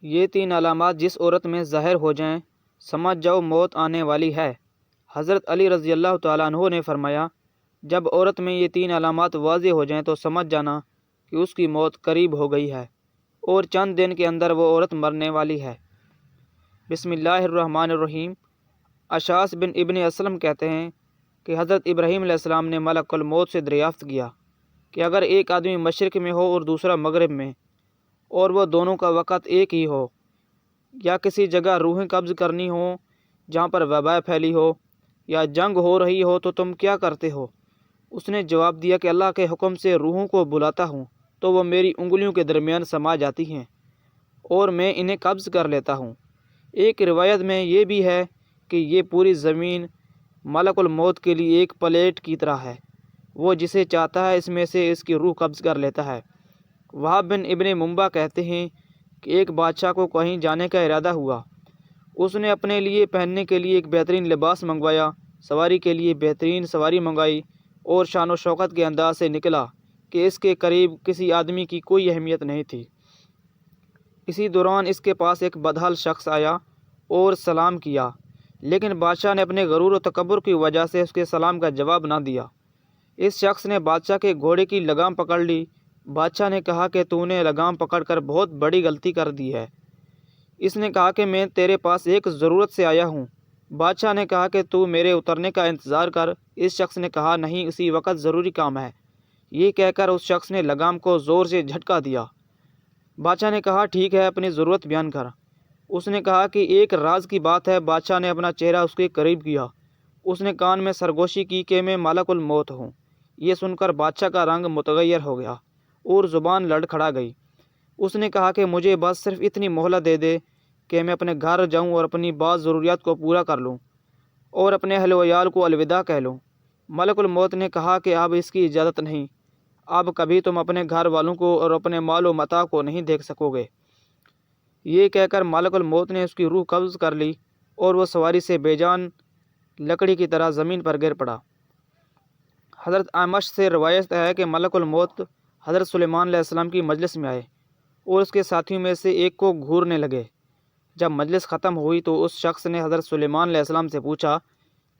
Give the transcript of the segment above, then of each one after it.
یہ 3 علامات جس عورت میں ظاہر ہو جائیں سمجھ جاؤ موت آنے والی ہے۔ حضرت علی رضی اللہ تعالیٰ عنہ نے فرمایا، جب عورت میں یہ 3 علامات واضح ہو جائیں تو سمجھ جانا کہ اس کی موت قریب ہو گئی ہے اور چند دن کے اندر وہ عورت مرنے والی ہے۔ بسم اللہ الرحمن الرحیم۔ اشعث بن ابن اسلم کہتے ہیں کہ حضرت ابراہیم علیہ السلام نے ملک الموت سے دریافت کیا کہ اگر ایک آدمی مشرق میں ہو اور دوسرا مغرب میں، اور وہ دونوں کا وقت ایک ہی ہو، یا کسی جگہ روحیں قبض کرنی ہوں جہاں پر وبا پھیلی ہو، یا جنگ ہو رہی ہو، تو تم کیا کرتے ہو؟ اس نے جواب دیا کہ اللہ کے حکم سے روحوں کو بلاتا ہوں تو وہ میری انگلیوں کے درمیان سما جاتی ہیں اور میں انہیں قبض کر لیتا ہوں۔ ایک روایت میں یہ بھی ہے کہ یہ پوری زمین ملک الموت کے لیے ایک پلیٹ کی طرح ہے، وہ جسے چاہتا ہے اس میں سے اس کی روح قبض کر لیتا ہے۔ وہاب بن ابن منبع کہتے ہیں کہ ایک بادشاہ کو کہیں جانے کا ارادہ ہوا۔ اس نے اپنے لیے پہننے کے لیے ایک بہترین لباس منگوایا، سواری کے لیے بہترین سواری منگوائی اور شان و شوکت کے انداز سے نکلا کہ اس کے قریب کسی آدمی کی کوئی اہمیت نہیں تھی۔ اسی دوران اس کے پاس ایک بدحال شخص آیا اور سلام کیا، لیکن بادشاہ نے اپنے غرور و تکبر کی وجہ سے اس کے سلام کا جواب نہ دیا۔ اس شخص نے بادشاہ کے گھوڑے کی لگام پکڑ لی۔ بادشاہ نے کہا کہ تو نے لگام پکڑ کر بہت بڑی غلطی کر دی ہے۔ اس نے کہا کہ میں تیرے پاس ایک ضرورت سے آیا ہوں۔ بادشاہ نے کہا کہ تو میرے اترنے کا انتظار کر۔ اس شخص نے کہا نہیں، اسی وقت ضروری کام ہے۔ یہ کہہ کر اس شخص نے لگام کو زور سے جھٹکا دیا۔ بادشاہ نے کہا ٹھیک ہے، اپنی ضرورت بیان کر۔ اس نے کہا کہ ایک راز کی بات ہے۔ بادشاہ نے اپنا چہرہ اس کے قریب کیا۔ اس نے کان میں سرگوشی کی کہ میں ملک الموت ہوں۔ یہ سن کر بادشاہ کا رنگ متغیر ہو گیا اور زبان لڑکھڑا گئی۔ اس نے کہا کہ مجھے بس صرف اتنی مہلت دے دے کہ میں اپنے گھر جاؤں اور اپنی بعض ضروریات کو پورا کر لوں اور اپنے اہل و عیال کو الوداع کہہ لوں۔ ملک الموت نے کہا کہ اب اس کی اجازت نہیں، اب کبھی تم اپنے گھر والوں کو اور اپنے مال و متاع کو نہیں دیکھ سکو گے۔ یہ کہہ کر ملک الموت نے اس کی روح قبض کر لی اور وہ سواری سے بے جان لکڑی کی طرح زمین پر گر پڑا۔ حضرت اعمش سے روایت ہے کہ ملک الموت حضرت سلیمان علیہ السلام کی مجلس میں آئے اور اس کے ساتھیوں میں سے ایک کو گھورنے لگے۔ جب مجلس ختم ہوئی تو اس شخص نے حضرت سلیمان علیہ السلام سے پوچھا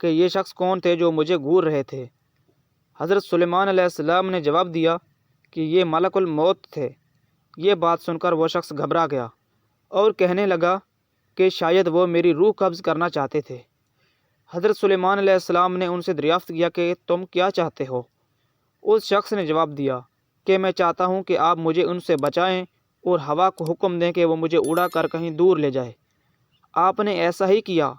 کہ یہ شخص کون تھے جو مجھے گھور رہے تھے؟ حضرت سلیمان علیہ السلام نے جواب دیا کہ یہ ملک الموت تھے۔ یہ بات سن کر وہ شخص گھبرا گیا اور کہنے لگا کہ شاید وہ میری روح قبض کرنا چاہتے تھے۔ حضرت سلیمان علیہ السلام نے ان سے دریافت کیا کہ تم کیا چاہتے ہو؟ اس شخص نے جواب دیا کہ میں چاہتا ہوں کہ آپ مجھے ان سے بچائیں اور ہوا کو حکم دیں کہ وہ مجھے اڑا کر کہیں دور لے جائے۔ آپ نے ایسا ہی کیا۔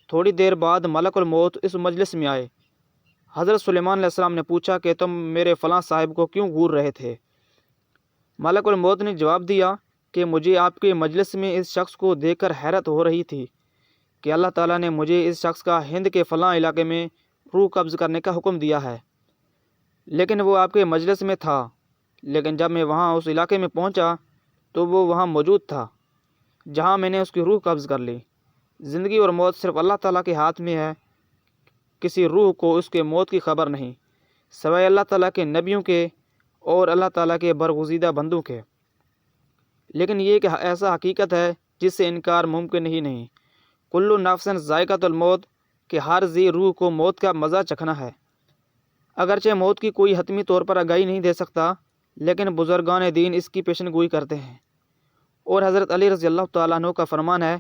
تھوڑی دیر بعد ملک الموت اس مجلس میں آئے۔ حضرت سلیمان علیہ السلام نے پوچھا کہ تم میرے فلاں صاحب کو کیوں گھور رہے تھے؟ ملک الموت نے جواب دیا کہ مجھے آپ کے مجلس میں اس شخص کو دیکھ کر حیرت ہو رہی تھی کہ اللہ تعالیٰ نے مجھے اس شخص کا ہند کے فلاں علاقے میں روح قبض کرنے کا حکم دیا ہے، لیکن وہ آپ کے مجلس میں تھا۔ لیکن جب میں وہاں اس علاقے میں پہنچا تو وہ وہاں موجود تھا جہاں میں نے اس کی روح قبض کر لی۔ زندگی اور موت صرف اللہ تعالیٰ کے ہاتھ میں ہے۔ کسی روح کو اس کے موت کی خبر نہیں سوائے اللہ تعالیٰ کے نبیوں کے اور اللہ تعالیٰ کے برگزیدہ بندوں کے۔ لیکن یہ کہ ایسا حقیقت ہے جس سے انکار ممکن ہی نہیں۔ کل نفس ذائقۃ الموت، کہ ہر ذی روح کو موت کا مزہ چکھنا ہے۔ اگرچہ موت کی کوئی حتمی طور پر آگاہی نہیں دے سکتا، لیکن بزرگان دین اس کی پیشن گوئی کرتے ہیں۔ اور حضرت علی رضی اللہ تعالیٰ عنہ کا فرمان ہے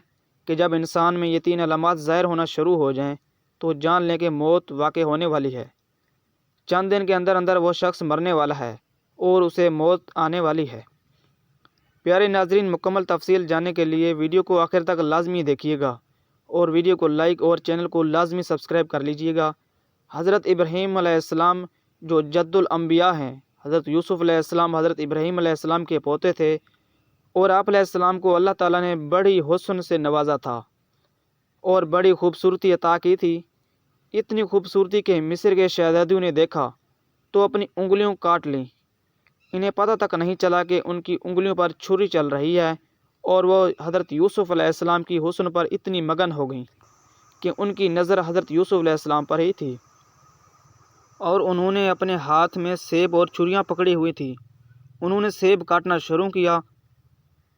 کہ جب انسان میں یہ 3 علامات ظاہر ہونا شروع ہو جائیں تو جان لیں کہ موت واقع ہونے والی ہے۔ چند دن کے اندر اندر وہ شخص مرنے والا ہے اور اسے موت آنے والی ہے۔ پیارے ناظرین، مکمل تفصیل جاننے کے لیے ویڈیو کو آخر تک لازمی دیکھیے گا اور ویڈیو کو لائک اور چینل کو لازمی سبسکرائب کر لیجیے گا۔ حضرت ابراہیم علیہ السلام جو جد الانبیاء ہیں، حضرت یوسف علیہ السلام حضرت ابراہیم علیہ السلام کے پوتے تھے، اور آپ علیہ السلام کو اللہ تعالیٰ نے بڑی حسن سے نوازا تھا اور بڑی خوبصورتی عطا کی تھی۔ اتنی خوبصورتی کہ مصر کے شہزادیوں نے دیکھا تو اپنی انگلیوں کاٹ لیں۔ انہیں پتہ تک نہیں چلا کہ ان کی انگلیوں پر چھری چل رہی ہے، اور وہ حضرت یوسف علیہ السلام کی حسن پر اتنی مگن ہو گئیں کہ ان کی نظر حضرت یوسف علیہ السلام پر ہی تھی، اور انہوں نے اپنے ہاتھ میں سیب اور چھریاں پکڑی ہوئی تھی۔ انہوں نے سیب کاٹنا شروع کیا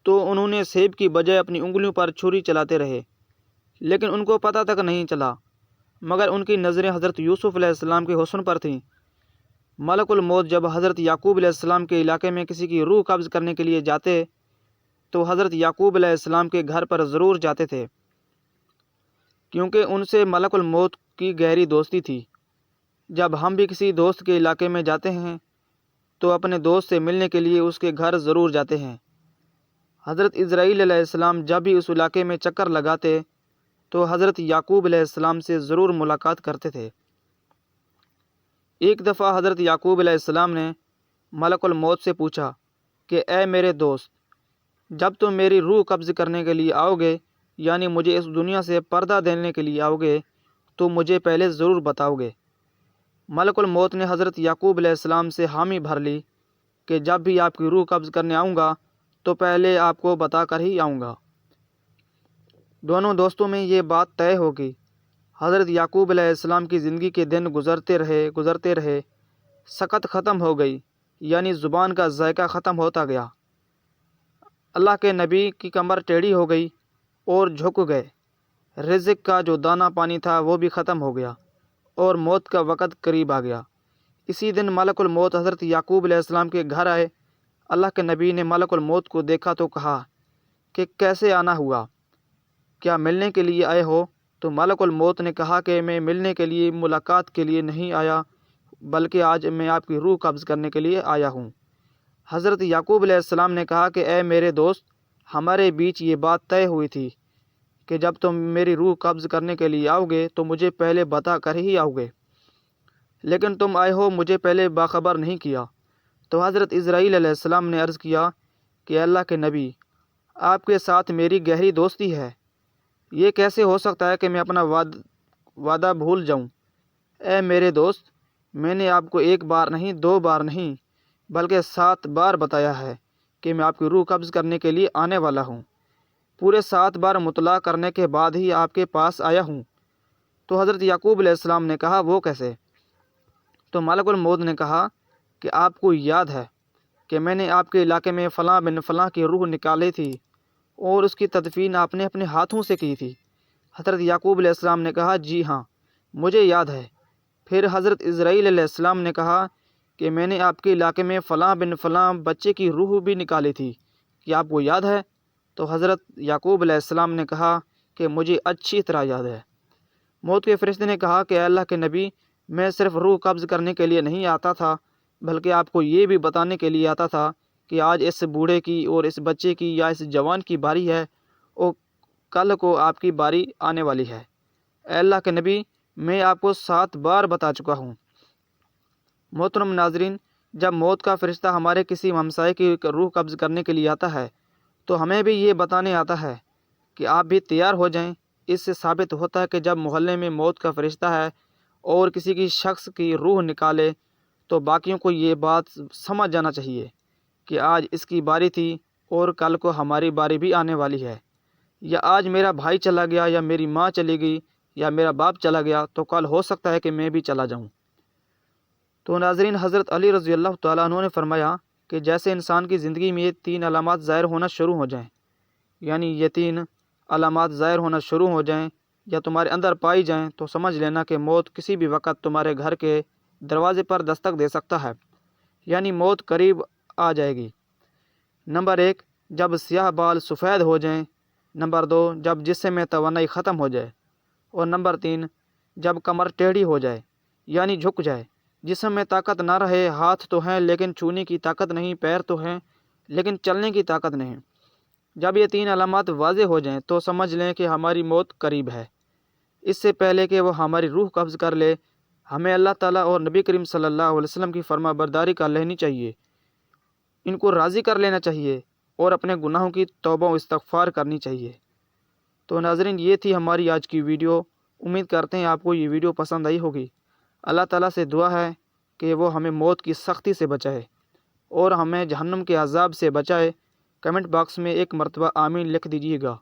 تو انہوں نے سیب کی بجائے اپنی انگلیوں پر چھری چلاتے رہے، لیکن ان کو پتہ تک نہیں چلا، مگر ان کی نظریں حضرت یوسف علیہ السلام کے حسن پر تھیں۔ ملک الموت جب حضرت یعقوب علیہ السلام کے علاقے میں کسی کی روح قبض کرنے کے لیے جاتے تو حضرت یعقوب علیہ السلام کے گھر پر ضرور جاتے تھے، کیونکہ ان سے ملک الموت کی گہری دوستی تھی۔ جب ہم بھی کسی دوست کے علاقے میں جاتے ہیں تو اپنے دوست سے ملنے کے لیے اس کے گھر ضرور جاتے ہیں۔ حضرت اسرائیل علیہ السلام جب بھی اس علاقے میں چکر لگاتے تو حضرت یعقوب علیہ السلام سے ضرور ملاقات کرتے تھے۔ ایک دفعہ حضرت یعقوب علیہ السلام نے ملک الموت سے پوچھا کہ اے میرے دوست، جب تم میری روح قبض کرنے کے لیے آؤ گے، یعنی مجھے اس دنیا سے پردہ دینے کے لیے آؤ گے، تو مجھے پہلے ضرور بتاؤ گے۔ ملک الموت نے حضرت یعقوب علیہ السلام سے حامی بھر لی کہ جب بھی آپ کی روح قبض کرنے آؤں گا تو پہلے آپ کو بتا کر ہی آؤں گا۔ دونوں دوستوں میں یہ بات طے ہو گئی۔ حضرت یعقوب علیہ السلام کی زندگی کے دن گزرتے رہے، سکت ختم ہو گئی، یعنی زبان کا ذائقہ ختم ہوتا گیا۔ اللہ کے نبی کی کمر ٹیڑھی ہو گئی اور جھک گئے۔ رزق کا جو دانہ پانی تھا وہ بھی ختم ہو گیا اور موت کا وقت قریب آ گیا۔ اسی دن ملک الموت حضرت یعقوب علیہ السلام کے گھر آئے۔ اللہ کے نبی نے ملک الموت کو دیکھا تو کہا کہ کیسے آنا ہوا؟ کیا ملنے کے لیے آئے ہو؟ تو ملک الموت نے کہا کہ میں ملنے کے لیے، ملاقات کے لیے نہیں آیا، بلکہ آج میں آپ کی روح قبض کرنے کے لیے آیا ہوں۔ حضرت یعقوب علیہ السلام نے کہا کہ اے میرے دوست، ہمارے بیچ یہ بات طے ہوئی تھی کہ جب تم میری روح قبض کرنے کے لیے آؤ گے تو مجھے پہلے بتا کر ہی آؤ گے، لیکن تم آئے ہو مجھے پہلے باخبر نہیں کیا۔ تو حضرت اسرائیل علیہ السلام نے عرض کیا کہ اللہ کے نبی، آپ کے ساتھ میری گہری دوستی ہے، یہ کیسے ہو سکتا ہے کہ میں اپنا وعدہ بھول جاؤں؟ اے میرے دوست، میں نے آپ کو ایک بار نہیں، 2 بار نہیں، بلکہ 7 بار بتایا ہے کہ میں آپ کی روح قبض کرنے کے لیے آنے والا ہوں۔ پورے 7 بار مطلع کرنے کے بعد ہی آپ کے پاس آیا ہوں۔ تو حضرت یعقوب علیہ السلام نے کہا وہ کیسے؟ تو ملک الموت نے کہا کہ آپ کو یاد ہے کہ میں نے آپ کے علاقے میں فلاں بن فلاں کی روح نکالی تھی اور اس کی تدفین آپ نے اپنے ہاتھوں سے کی تھی۔ حضرت یعقوب علیہ السلام نے کہا جی ہاں، مجھے یاد ہے۔ پھر حضرت اسرائیل علیہ السلام نے کہا کہ میں نے آپ کے علاقے میں فلاں بن فلاں بچے کی روح بھی نکالی تھی، کیا آپ کو یاد ہے؟ تو حضرت یعقوب علیہ السلام نے کہا کہ مجھے اچھی طرح یاد ہے۔ موت کے فرشتے نے کہا کہ اے اللہ کے نبی، میں صرف روح قبض کرنے کے لیے نہیں آتا تھا، بلکہ آپ کو یہ بھی بتانے کے لیے آتا تھا کہ آج اس بوڑھے کی اور اس بچے کی یا اس جوان کی باری ہے اور کل کو آپ کی باری آنے والی ہے۔ اے اللہ کے نبی، میں آپ کو 7 بار بتا چکا ہوں۔ محترم ناظرین، جب موت کا فرشتہ ہمارے کسی ہمسائے کی روح قبض کرنے کے لیے آتا ہے تو ہمیں بھی یہ بتانے آتا ہے کہ آپ بھی تیار ہو جائیں۔ اس سے ثابت ہوتا ہے کہ جب محلے میں موت کا فرشتہ ہے اور کسی کی شخص کی روح نکالے تو باقیوں کو یہ بات سمجھ جانا چاہیے کہ آج اس کی باری تھی اور کل کو ہماری باری بھی آنے والی ہے، یا آج میرا بھائی چلا گیا یا میری ماں چلی گئی یا میرا باپ چلا گیا تو کل ہو سکتا ہے کہ میں بھی چلا جاؤں۔ تو ناظرین، حضرت علی رضی اللہ تعالیٰ عنہ نے فرمایا کہ جیسے انسان کی زندگی میں یہ 3 علامات ظاہر ہونا شروع ہو جائیں، یعنی یہ 3 علامات ظاہر ہونا شروع ہو جائیں یا تمہارے اندر پائی جائیں تو سمجھ لینا کہ موت کسی بھی وقت تمہارے گھر کے دروازے پر دستک دے سکتا ہے، یعنی موت قریب آ جائے گی۔ نمبر 1، جب سیاہ بال سفید ہو جائیں۔ نمبر 2، جب جسم میں توانائی ختم ہو جائے۔ اور نمبر 3، جب کمر ٹیڑھی ہو جائے، یعنی جھک جائے، جسم میں طاقت نہ رہے، ہاتھ تو ہیں لیکن چھونے کی طاقت نہیں، پیر تو ہیں لیکن چلنے کی طاقت نہیں۔ جب یہ 3 علامات واضح ہو جائیں تو سمجھ لیں کہ ہماری موت قریب ہے۔ اس سے پہلے کہ وہ ہماری روح قبض کر لے، ہمیں اللہ تعالیٰ اور نبی کریم صلی اللہ علیہ وسلم کی فرما برداری کر لینی چاہیے، ان کو راضی کر لینا چاہیے اور اپنے گناہوں کی توبہ و استغفار کرنی چاہیے۔ تو ناظرین، یہ تھی ہماری آج کی ویڈیو۔ امید کرتے ہیں آپ کو یہ ویڈیو پسند آئی ہوگی۔ اللہ تعالیٰ سے دعا ہے کہ وہ ہمیں موت کی سختی سے بچائے اور ہمیں جہنم کے عذاب سے بچائے۔ کمنٹ باکس میں ایک مرتبہ آمین لکھ دیجیے گا۔